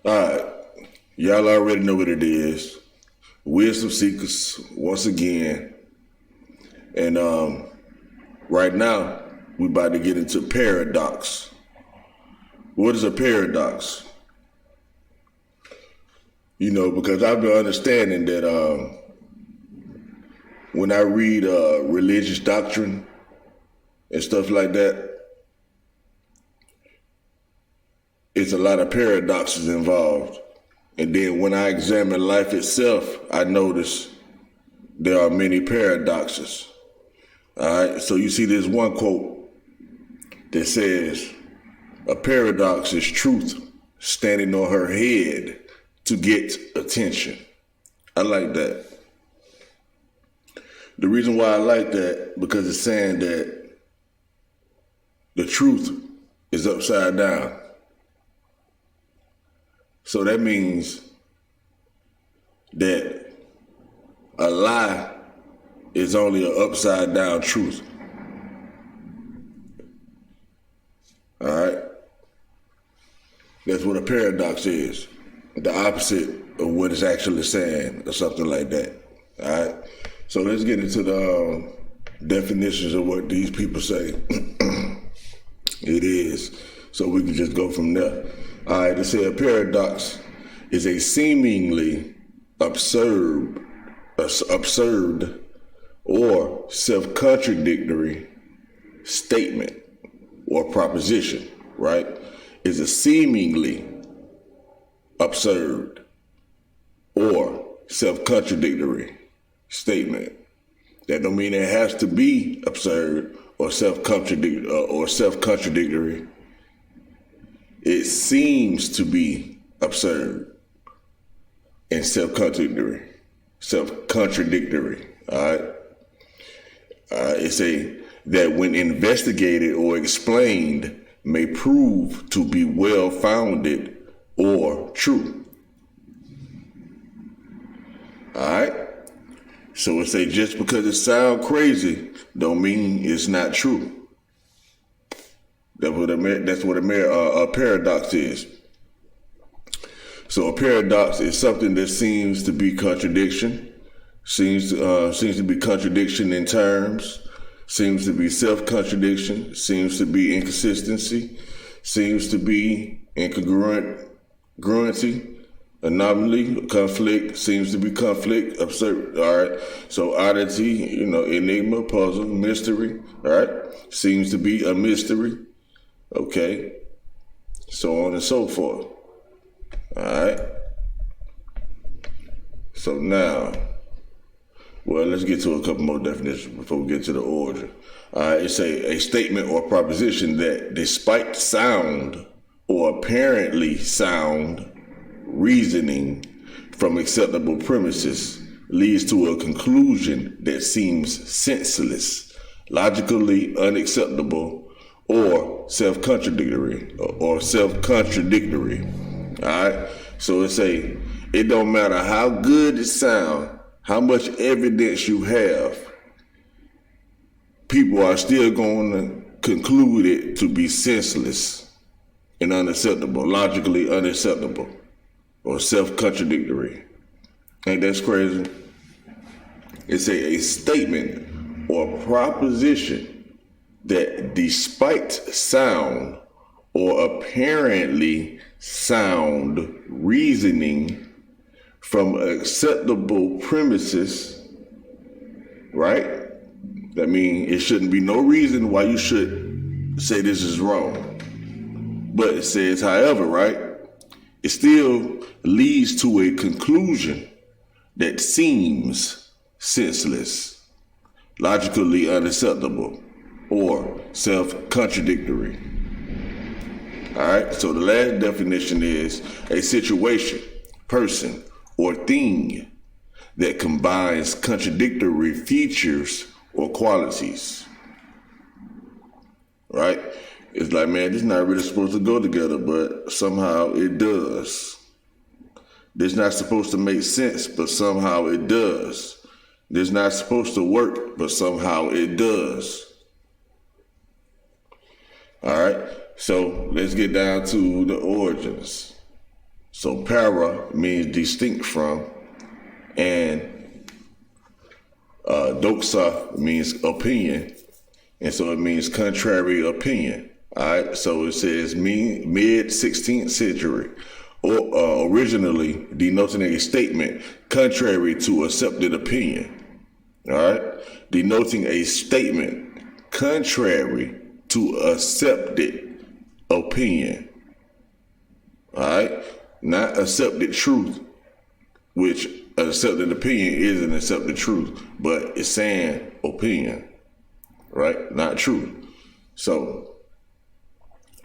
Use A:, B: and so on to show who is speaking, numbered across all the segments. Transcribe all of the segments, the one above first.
A: All right, y'all already know what it is. Wisdom Seekers once again, and right now we about to get into paradox. What is a paradox? Because I've been understanding that when I read religious doctrine and stuff like that, it's a lot of paradoxes involved. And then when I examine life itself, I notice there are many paradoxes. All right, so you see this one quote that says, "A paradox is truth standing on her head to get attention." I like that. The reason why I like that, because it's saying that the truth is upside down. So that means that a lie is only an upside down truth. All right? That's what a paradox is. The opposite of what it's actually saying, or something like that. All right? So let's get into the definitions of what these people say it is, so we can just go from there. All right, they say a paradox is a seemingly absurd or self-contradictory statement or proposition, right? Is a seemingly absurd or self-contradictory statement. That don't mean it has to be absurd or self-contradictory. It seems to be absurd and self-contradictory. All right. It's that when investigated or explained may prove to be well-founded or true. All right. So it say just because it sounds crazy don't mean it's not true. That's what a paradox is. So a paradox is something that seems to be contradiction, seems to be contradiction in terms, seems to be self-contradiction, seems to be inconsistency, seems to be incongruency, anomaly, conflict, seems to be conflict, absurd. All right. So oddity, enigma, puzzle, mystery. All right. Seems to be a mystery. Okay. So on and so forth. All right. So now, let's get to a couple more definitions before we get to the origin. All right. It's a statement or proposition that despite sound or apparently sound reasoning from acceptable premises leads to a conclusion that seems senseless, logically unacceptable, or self-contradictory. All right. So it don't matter how good it sounds, how much evidence you have, people are still going to conclude it to be senseless and unacceptable, logically unacceptable, or self-contradictory. Ain't that crazy? It's a statement or proposition that despite sound or apparently sound reasoning from acceptable premises, right? That means it shouldn't be no reason why you should say this is wrong. But it says, however, right? It still leads to a conclusion that seems senseless, logically unacceptable, or self-contradictory. All right, so the last definition is a situation, person, or thing that combines contradictory features or qualities. Right? It's like, man, this is not really supposed to go together, but somehow it does. This is not supposed to make sense, but somehow it does. This is not supposed to work, but somehow it does. All right, so let's get down to the origins. So para means distinct from, and doxa means opinion, and so it means contrary opinion. All right, so it says mid 16th century, or originally denoting a statement contrary to accepted opinion. All right, denoting a statement contrary to accepted opinion. All right, not accepted truth, which accepted opinion is an accepted truth, but it's saying opinion, right? Not truth. So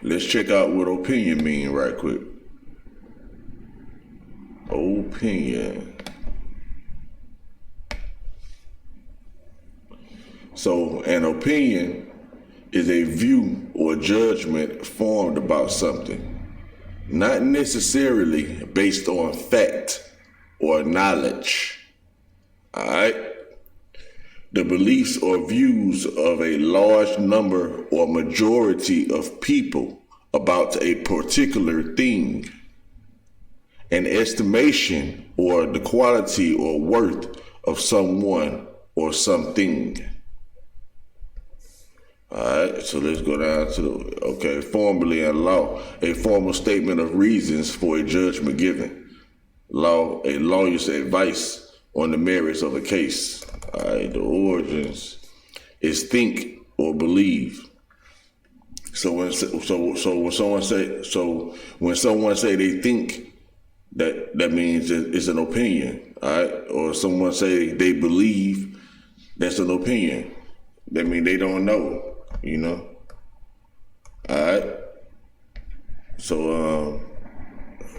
A: let's check out what opinion mean right quick. Opinion. So an opinion is a view or judgment formed about something, not necessarily based on fact or knowledge. All right? The beliefs or views of a large number or majority of people about a particular thing. An estimation or the quality or worth of someone or something. All right, so let's go down to formally in law, a formal statement of reasons for a judgment given. Law, a lawyer's advice on the merits of a case. All right, the origins is think or believe. So when someone say they think, that means it's an opinion. All right, or someone say they believe, that's an opinion. That means they don't know. You know. All right. So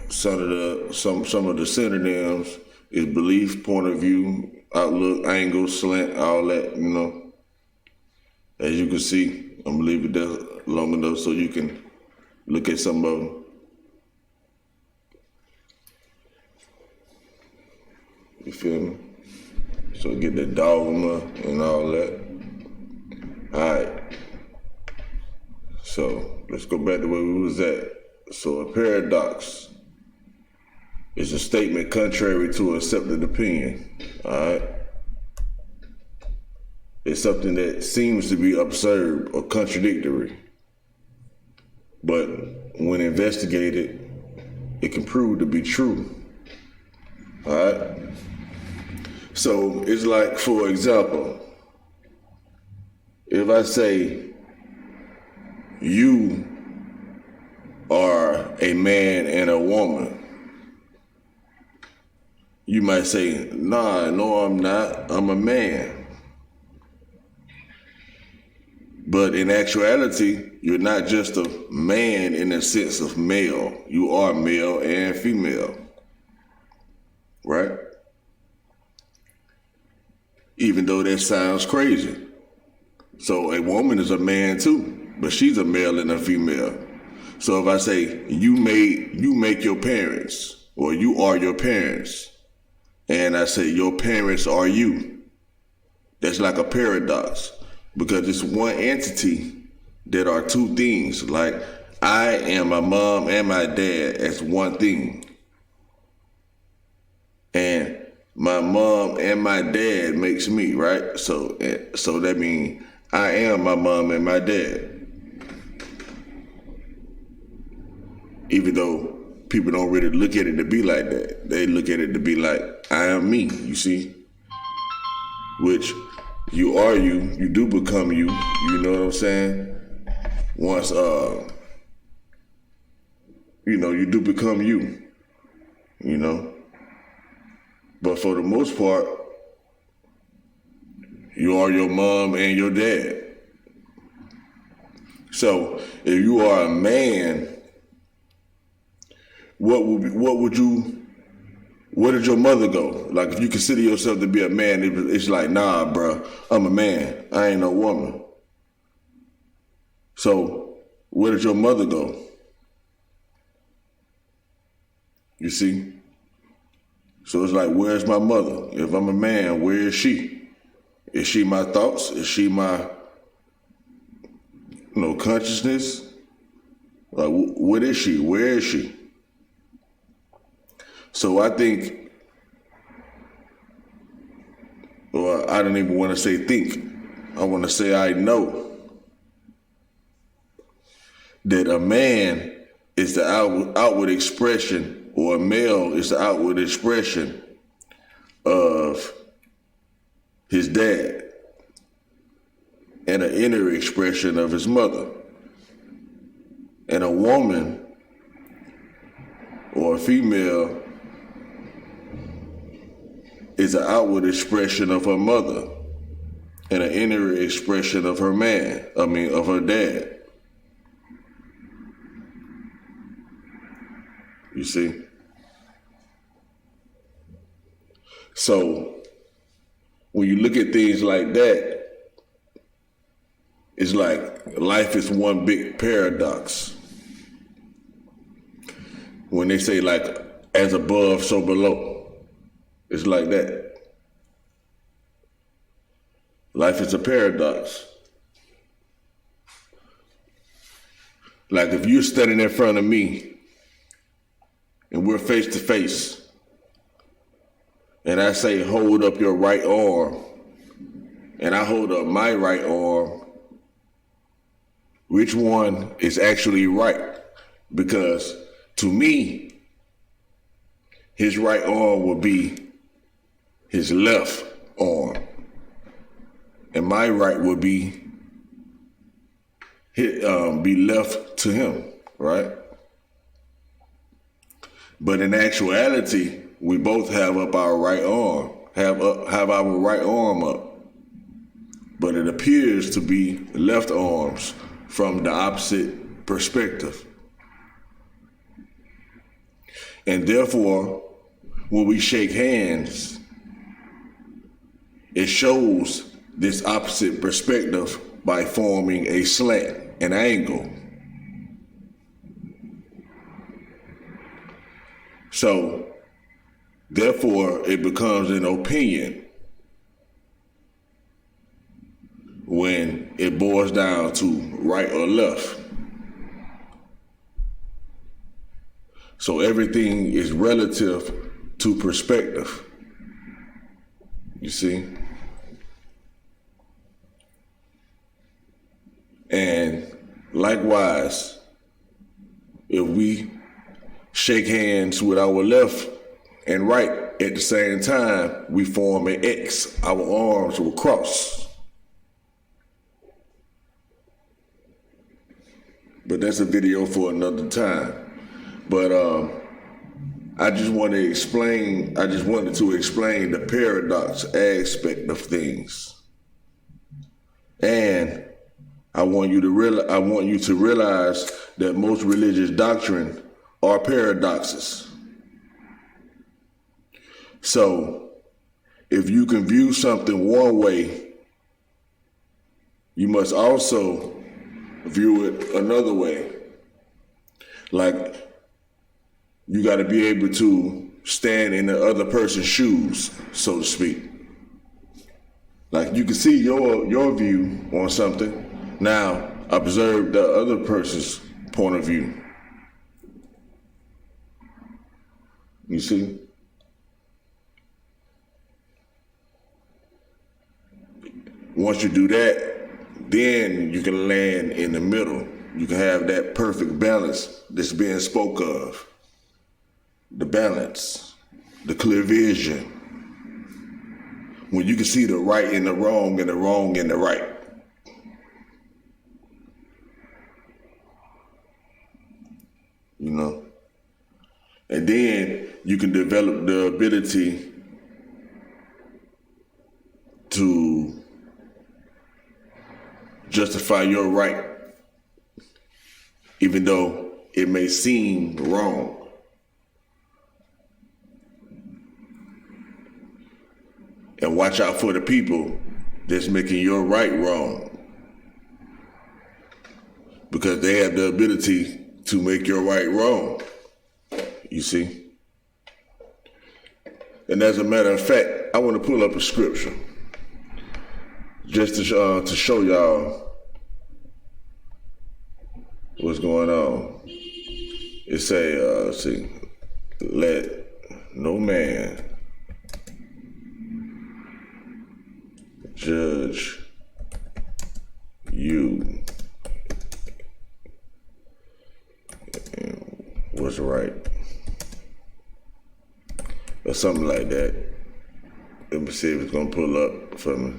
A: some of the synonyms is belief, point of view, outlook, angle, slant, all that. You know. As you can see, I'm gonna leave it there long enough so you can look at some of them. You feel me? So get the dogma and all that. All right. So let's go back to where we was at. So a paradox is a statement contrary to accepted opinion. All right. It's something that seems to be absurd or contradictory, but when investigated, it can prove to be true. All right. So it's like, for example, if I say you are a man and a woman, you might say, nah, no, I'm not. I'm a man. But in actuality, you're not just a man in the sense of male. You are male and female, right? Even though that sounds crazy. So a woman is a man too, but she's a male and a female. So if I say you make your parents, or you are your parents, and I say your parents are you, that's like a paradox, because it's one entity that are two things. Like I am my mom and my dad as one thing, and my mom and my dad makes me, right? So that means I am my mom and my dad. Even though people don't really look at it to be like that. They look at it to be like, I am me, you see? Which you are you do become you know what I'm saying? Once, you do become you know? But for the most part, you are your mom and your dad. So if you are a man, where did your mother go? Like if you consider yourself to be a man, it's like, nah, bro, I'm a man. I ain't no woman. So where did your mother go? You see? So it's like, where's my mother? If I'm a man, where is she? Is she my thoughts? Is she my, consciousness? Like, what is she? Where is she? So I think, well, I don't even want to say think. I want to say I know that a man is the outward expression, or a male is the outward expression of his dad, and an inner expression of his mother. And a woman or a female is an outward expression of her mother and an inner expression of her of her dad. You see? So when you look at things like that, it's like life is one big paradox. When they say like, as above, so below, it's like that. Life is a paradox. Like if you're standing in front of me and we're face to face, and I say, hold up your right arm, and I hold up my right arm, which one is actually right? Because to me, his right arm would be his left arm, and my right would be left to him, right? But in actuality, we both have up our right arm, have our right arm up, but it appears to be left arms from the opposite perspective. And therefore, when we shake hands, it shows this opposite perspective by forming a slant, an angle. So, therefore, it becomes an opinion when it boils down to right or left. So everything is relative to perspective. You see? And likewise, if we shake hands with our left and right at the same time, we form an X. Our arms will cross. But that's a video for another time. But I just wanted to explain the paradox aspect of things. And I want you to realize that most religious doctrine are paradoxes. So if you can view something one way, you must also view it another way. Like, you got to be able to stand in the other person's shoes, so to speak. Like, you can see your view on something. Now, observe the other person's point of view. You see? Once you do that, then you can land in the middle. You can have that perfect balance that's being spoke of. The balance, the clear vision. When you can see the right in the wrong and the wrong in the right. You know? And then you can develop the ability to justify your right, even though it may seem wrong. And watch out for the people that's making your right wrong, because they have the ability to make your right wrong. You see? And as a matter of fact, I want to pull up a scripture just to show y'all what's going on. It say, no man judge you what's right, or something like that. Let me see if it's gonna pull up for me.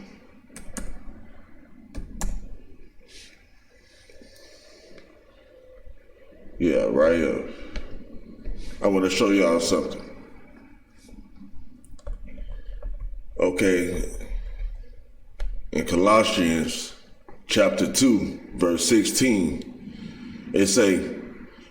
A: Yeah, right here. I want to show y'all something. Okay, in Colossians chapter 2, verse 16, it say,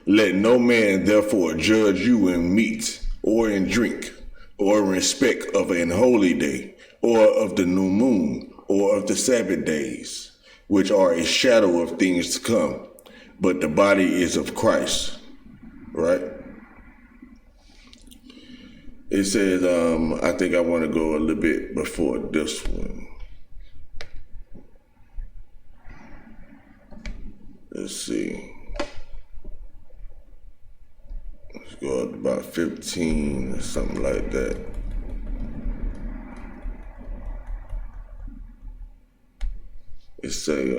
A: let no man therefore judge you in meat or in drink or in respect of an holy day or of the new moon or of the Sabbath days, which are a shadow of things to come, but the body is of Christ. Right? It says, I think I want to go a little bit before this one. Let's see. Let's go up to about 15 or something like that. It say,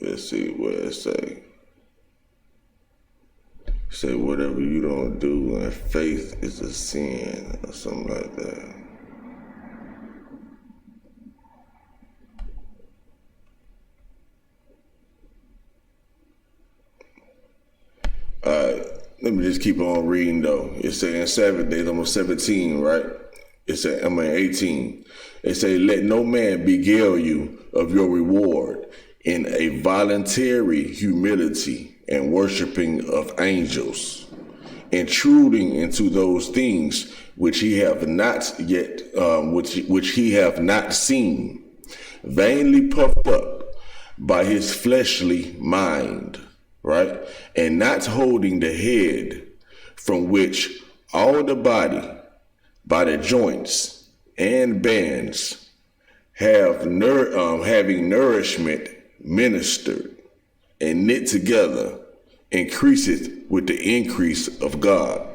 A: let's see what it say. Say whatever you don't do in faith is a sin or something like that. Alright, let me just keep on reading though. It say in 7 days, I'm on 17, right? It say, I'm on 18. It say, let no man beguile you of your reward in a voluntary humility and worshiping of angels, intruding into those things which he have not yet, which he have not seen, vainly puffed up by his fleshly mind, right? And not holding the head, from which all the body, by the joints and bands, having nourishment ministered and knit together, increaseth with the increase of God.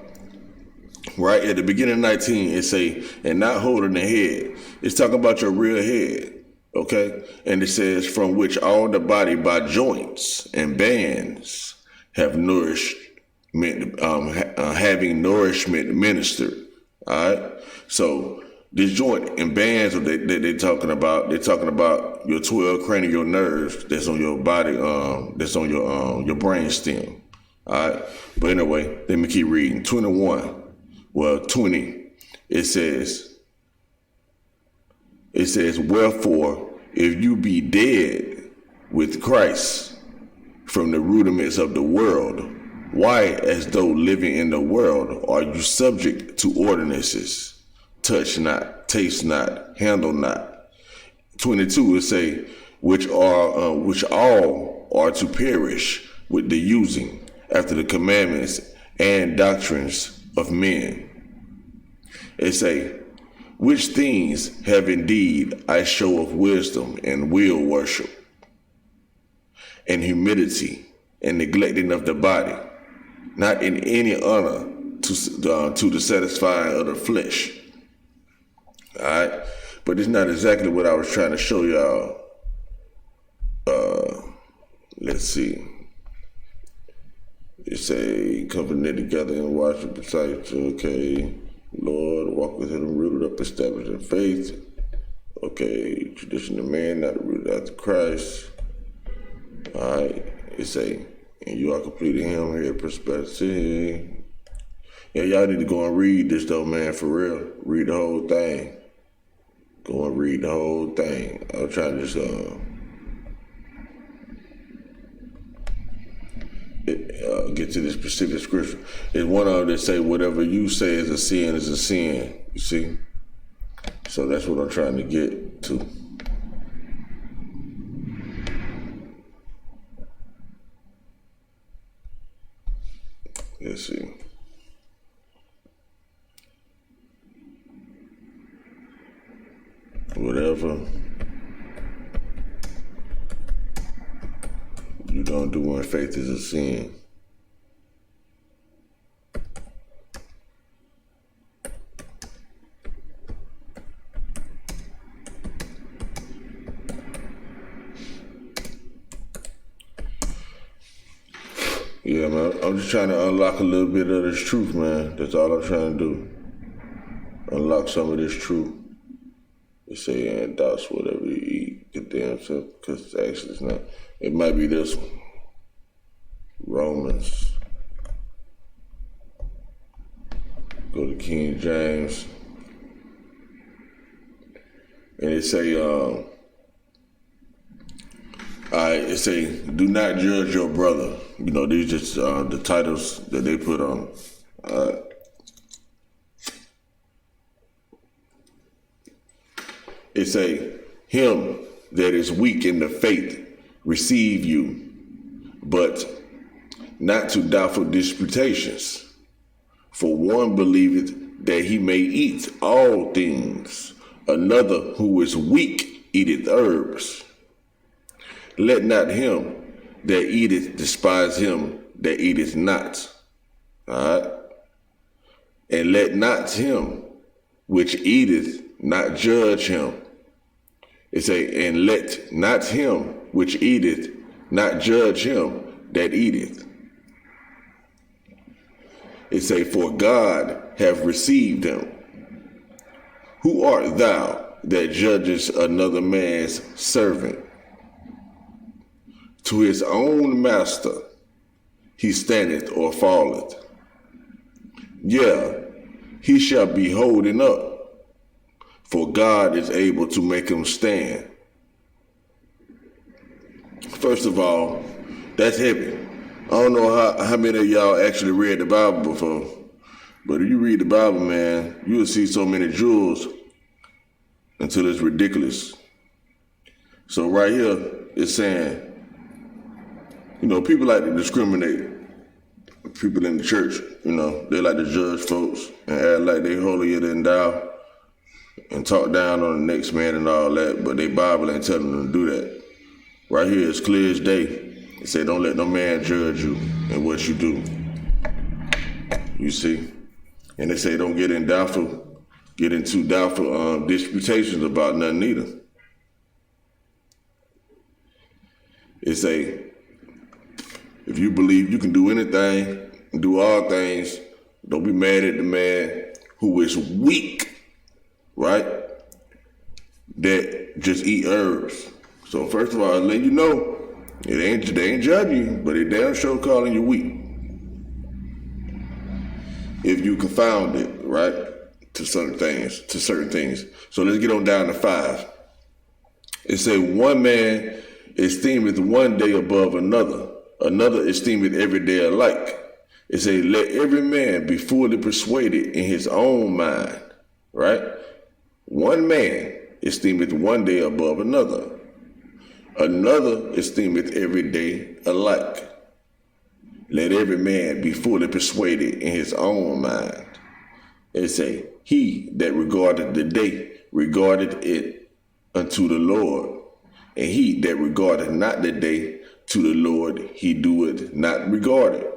A: Right at the beginning of 19, it say, and not holding the head. It's talking about your real head, okay? And it says, from which all the body by joints and bands have nourishment, having nourishment ministered. All right, so this joint and bands that they're talking about your 12 cranial nerves that's on your body, that's on your brain stem. All right, but anyway, let me keep reading. 21, well 20, it says, wherefore, if you be dead with Christ from the rudiments of the world, why, as though living in the world, are you subject to ordinances? Touch not, taste not, handle not. 22, it say, which all are to perish with the using after the commandments and doctrines of men. It say, which things have indeed I show of wisdom and will worship, and humility and neglecting of the body, not in any honor to the satisfying of the flesh. All right, but it's not exactly what I was trying to show y'all. Let's see. It say, company together and worship besides. Okay, Lord, walk with him, rooted up, established in faith. Okay, tradition of man, not rooted after Christ. All right, it say, and you are completing him here, prosperity. Yeah, y'all need to go and read this though, man, for real. Read the whole thing. Go and read the whole thing. I'm trying to just get to this specific scripture. There's one of them that say, whatever you say is a sin, you see? So that's what I'm trying to get to. Let's see. Whatever gonna do when faith is a sin? Yeah, man, I'm just trying to unlock a little bit of this truth, man. That's all I'm trying to do. Unlock some of this truth. They say, and doubts whatever you eat, condemn yourself, because actually it's not. It might be this one. Romans. Go to King James. And it say, it say, do not judge your brother. You know, these just the titles that they put on. It say, him that is weak in the faith receive you, but not to doubtful disputations. For one believeth that he may eat all things, another who is weak eateth herbs. Let not him that eateth despise him that eateth not. All right? And let not him which eateth not judge him. It say, and let not him which eateth not judge him that eateth. It say, for God hath received him. Who art thou that judgest another man's servant? To his own master he standeth or falleth. Yeah, he shall be holding up, for God is able to make him stand. First of all, that's heavy. I don't know how many of y'all actually read the Bible before, but if you read the Bible, man, you will see so many jewels until it's ridiculous. So right here, it's saying, you know, people like to discriminate. People in the church, you know, they like to judge folks and act like they holier than thou and talk down on the next man and all that, but they Bible ain't telling them to do that. Right here, it's clear as day. It say, don't let no man judge you in what you do. You see? And they say, don't get into doubtful disputations about nothing either. It say, if you believe you can do anything, do all things, don't be mad at the man who is weak, right? That just eat herbs. So first of all, let you know, they ain't judging you, but they damn sure calling you weak. If you confound it, right, to certain things. So let's get on down to 5. It say, one man esteemeth one day above another, another esteemeth every day alike. It say, let every man be fully persuaded in his own mind, right? One man esteemeth one day above another, another esteemeth every day alike. Let every man be fully persuaded in his own mind. It say, he that regardeth the day regardeth it unto the Lord, and he that regardeth not the day to the Lord, he doeth not regard it.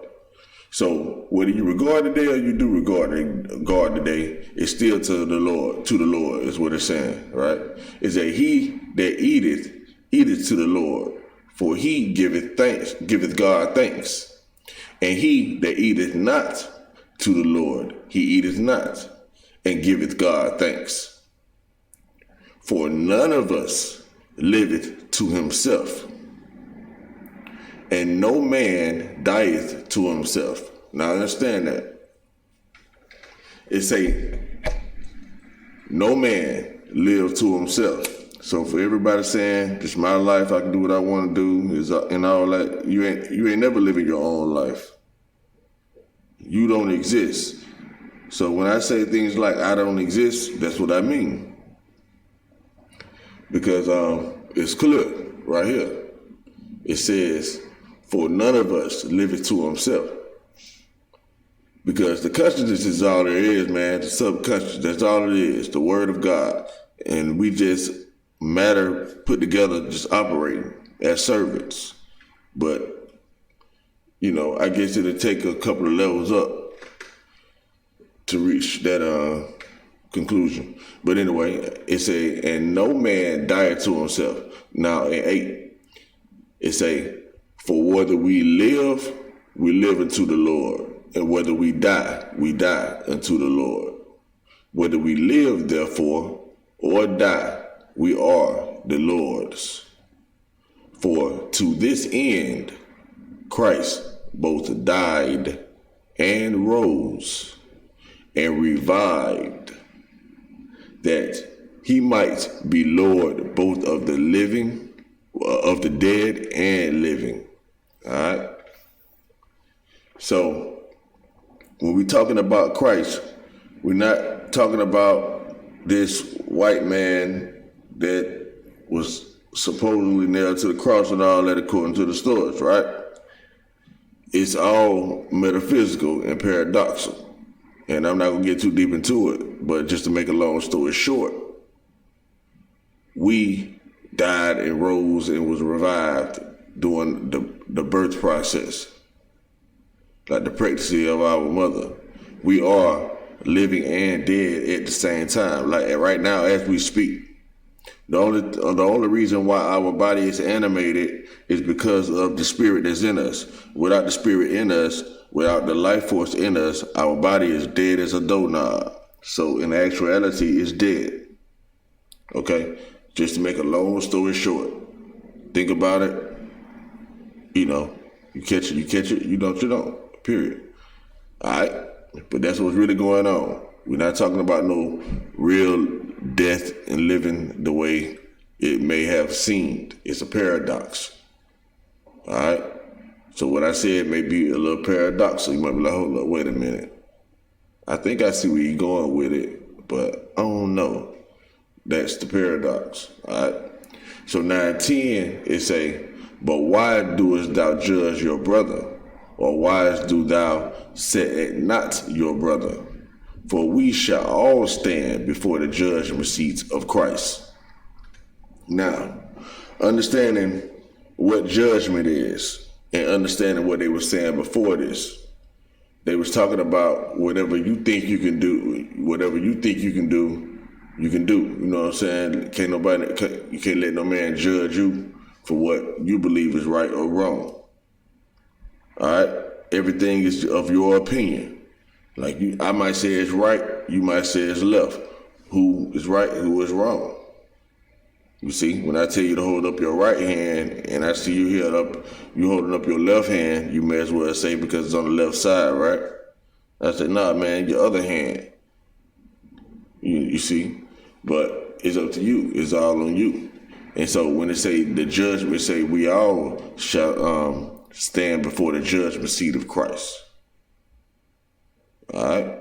A: So whether you regard the day or you do regard the day, it's still to the Lord is what it's saying, right? It's that he that eateth to the Lord, for he giveth God thanks. And he that eateth not to the Lord, he eateth not, and giveth God thanks. For none of us liveth to himself, and no man dieth to himself. Now understand that. It say, no man live to himself. So for everybody saying, this is my life, I can do what I want to do, and all that, you ain't never living your own life. You don't exist. So when I say things like I don't exist, that's what I mean. Because it's clear right here. It says, for none of us liveth to himself. Because the consciousness is all there is, man. The subconscious, that's all it is. The word of God. And we just matter put together, just operating as servants. But I guess it'll take a couple of levels up to reach that conclusion. But anyway, it say, and no man dieth to himself. Now in 8, it say, for whether we live unto the Lord, and whether we die unto the Lord. Whether we live, therefore, or die, we are the Lord's. For to this end Christ both died and rose and revived, that he might be Lord both of the living, of the dead and living. All right? So when we're talking about Christ, we're not talking about this white man that was supposedly nailed to the cross and all that according to the stories, right? It's all metaphysical and paradoxical. And I'm not going to get too deep into it, but just to make a long story short, we died and rose and was revived during the birth process, like the pregnancy of our mother. We are living and dead at the same time, like right now as we speak. The only reason why our body is animated is because of the spirit that's in us. Without the spirit in us, without the life force in us, our body is dead as a doorknob. So in actuality, it's dead. Okay? Just to make a long story short, think about it. You catch it, you don't. Period. All right? But that's what's really going on. We're not talking about no real death and living the way it may have seemed. It's a paradox. All right? So what I said may be a little paradoxical. You might be like, hold up, wait a minute. I think I see where you're going with it, but I don't know. That's the paradox. All right? So 9:10, it say, but why doest thou judge your brother? Or why do thou set at naught your brother? For we shall all stand before the judgment seat of Christ. Now, understanding what judgment is and understanding what they were saying before this, they was talking about whatever you think you can do, you can do. You know what I'm saying? You can't let no man judge you for what you believe is right or wrong. All right? Everything is of your opinion. Like I might say it's right, you might say it's left. Who is right, who is wrong? You see, when I tell you to hold up your right hand and I see you holding up your left hand, you may as well say because it's on the left side, right? I said, nah, man, your other hand. You see? But it's up to you. It's all on you. And so when it say the judgment, say we all shall stand before the judgment seat of Christ. All right?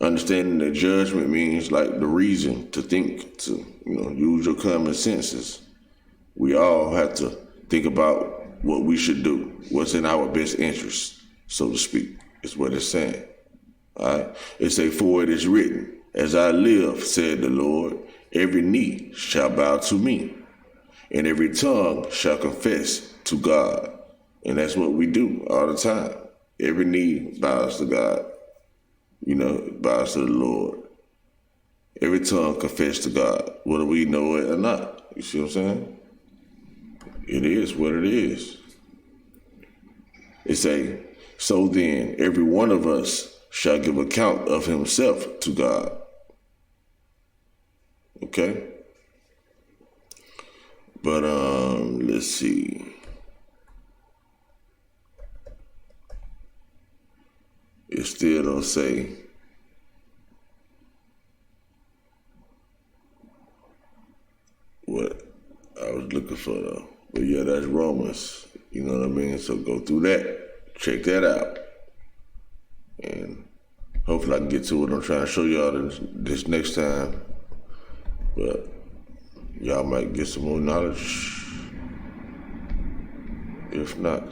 A: Understanding that judgment means like the reason to think, to use your common senses. We all have to think about what we should do, what's in our best interest, so to speak, is what it's saying. All right? It say, for it is written, as I live, said the Lord, every knee shall bow to me, and every tongue shall confess to God. And that's what we do all the time. Every knee bows to God. Bows to the Lord. Every tongue confess to God, whether we know it or not. You see what I'm saying? It is what it is. It say, so then every one of us shall give account of himself to God. Okay? But let's see. It still don't say what I was looking for though. But yeah, that's Romans. You know what I mean? So go through that. Check that out. And hopefully I can get to what I'm trying to show y'all this next time. But y'all might get some more knowledge. If not,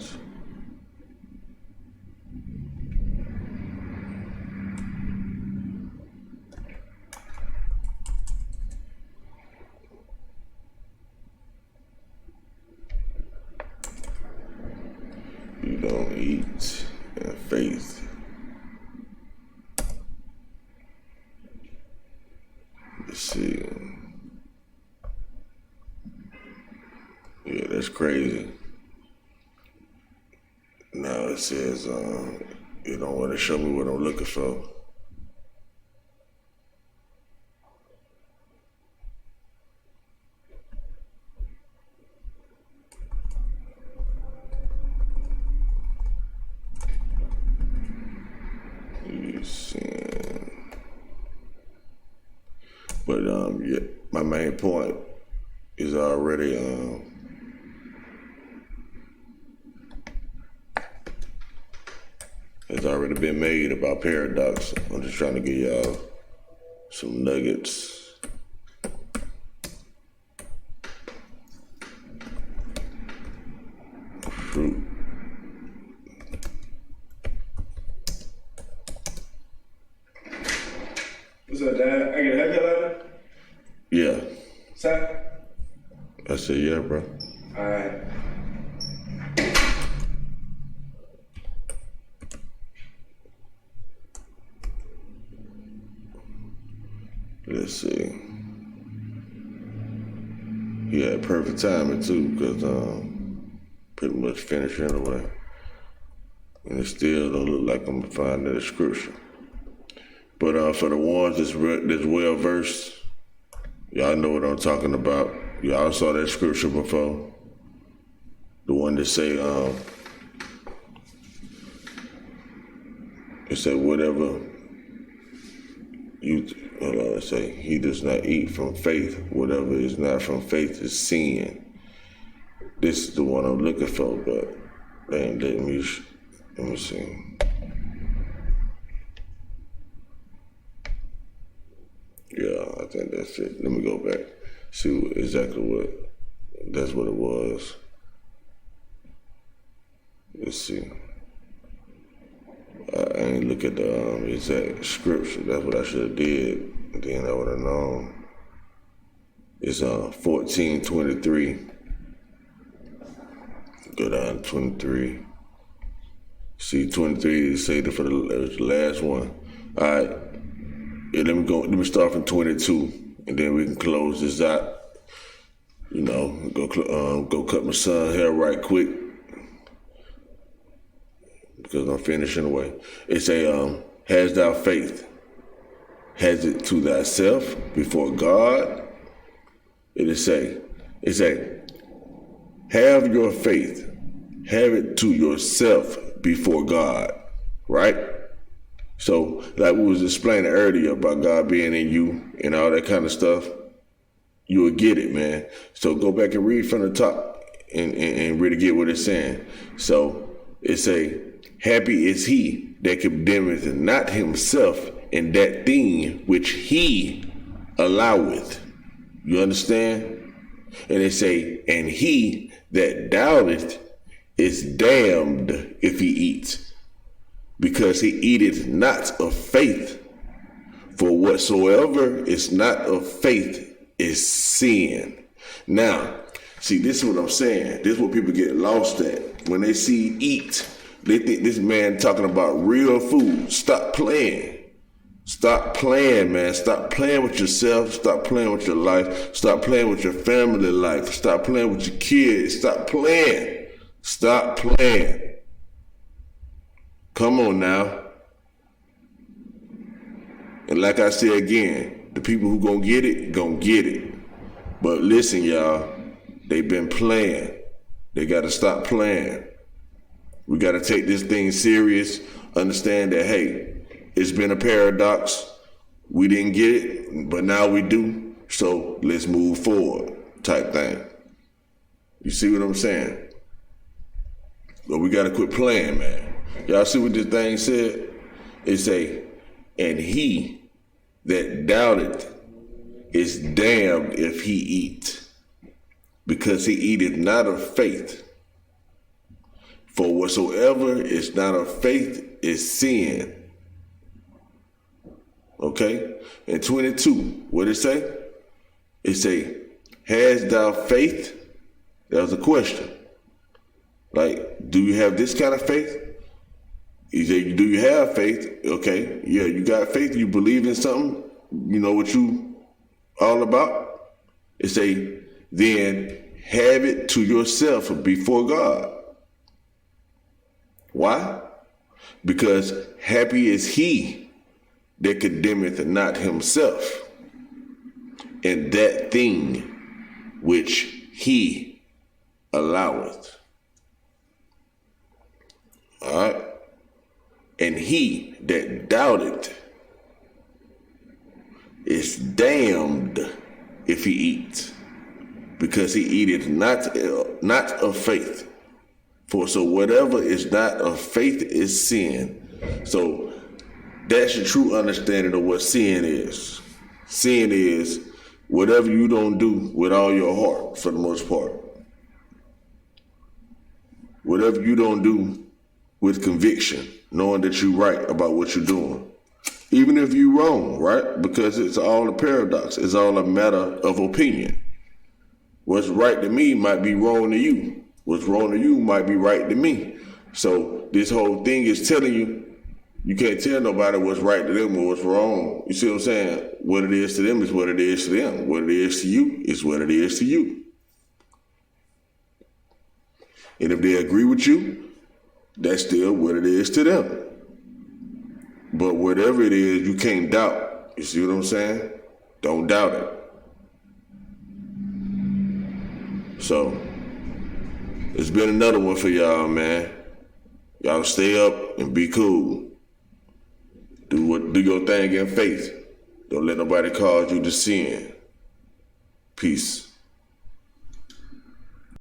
A: you don't eat. faith. Let's see. Yeah, that's crazy. Now it says, you don't want to show me what I'm looking for. But yeah, my main point is already has already been made about paradox. I'm just trying to give y'all some nuggets. Fruit.
B: What's up, Dad? I get a haircut later?
A: Yeah.
B: Sir?
A: I said, yeah, bro.
B: Alright.
A: Let's see. He had perfect timing too, because pretty much finished anyway. And it still don't look like I'm finding the scripture. But for the ones that's well versed, y'all know what I'm talking about. Y'all saw that scripture before. The one that say, it said whatever hold on, it say, he does not eat from faith. Whatever is not from faith is sin. This is the one I'm looking for, but they ain't letting me, let me see. Yeah, I think that's it. Let me go back, see that's what it was. Let's see. I ain't look at the exact scripture. That's what I should have did. Then I would have known. It's 14:23. Go down to 23. See, 23 is say for the last one. All right. Yeah, let me start from 22, and then we can close this out. You know, go cut my son's hair right quick, because I'm finishing away. It say, has thou faith? Has it to thyself before God? It say, have your faith, have it to yourself before God, right? So, like we was explaining earlier about God being in you and all that kind of stuff, you will get it, man. So go back and read from the top and really get what it's saying. So it say, happy is he that condemneth not himself in that thing which he alloweth. You understand? And it say, and he that doubteth is damned if he eats, because he eateth not of faith. For whatsoever is not of faith is sin. Now, see, this is what I'm saying. This is what people get lost at. When they see eat, they think this man talking about real food. Stop playing. Stop playing, man. Stop playing with yourself. Stop playing with your life. Stop playing with your family life. Stop playing with your kids. Stop playing. Stop playing. Come on now. And like I said again, the people who gonna get it. But listen, y'all, they been playing. They gotta stop playing. We gotta take this thing serious. Understand that, hey, it's been a paradox. We didn't get it, but now we do. So let's move forward, type thing. You see what I'm saying? But we gotta quit playing, man. Y'all see what this thing said? It say, and he that doubted is damned if he eat, because he eateth not of faith. For whatsoever is not of faith is sin. Okay? And 22, what it say? It say, has thou faith? That was a question. Like, do you have this kind of faith? He said, do you have faith? Okay, yeah, you got faith. You believe in something. You know what you all about? It say, then have it to yourself before God. Why? Because happy is he that condemneth not himself in that thing which he alloweth. All right? And he that doubteth is damned if he eats, because he eateth not of faith. For so whatever is not of faith is sin. So that's the true understanding of what sin is. Sin is whatever you don't do with all your heart, for the most part. Whatever you don't do with conviction, knowing that you're right about what you're doing. Even if you're wrong, right? Because it's all a paradox. It's all a matter of opinion. What's right to me might be wrong to you. What's wrong to you might be right to me. So this whole thing is telling you, you can't tell nobody what's right to them or what's wrong. You see what I'm saying? What it is to them is what it is to them. What it is to you is what it is to you. And if they agree with you, that's still what it is to them. But whatever it is, you can't doubt. You see what I'm saying? Don't doubt it. So, it's been another one for y'all, man. Y'all stay up and be cool. Do your thing in faith. Don't let nobody cause you to sin. Peace.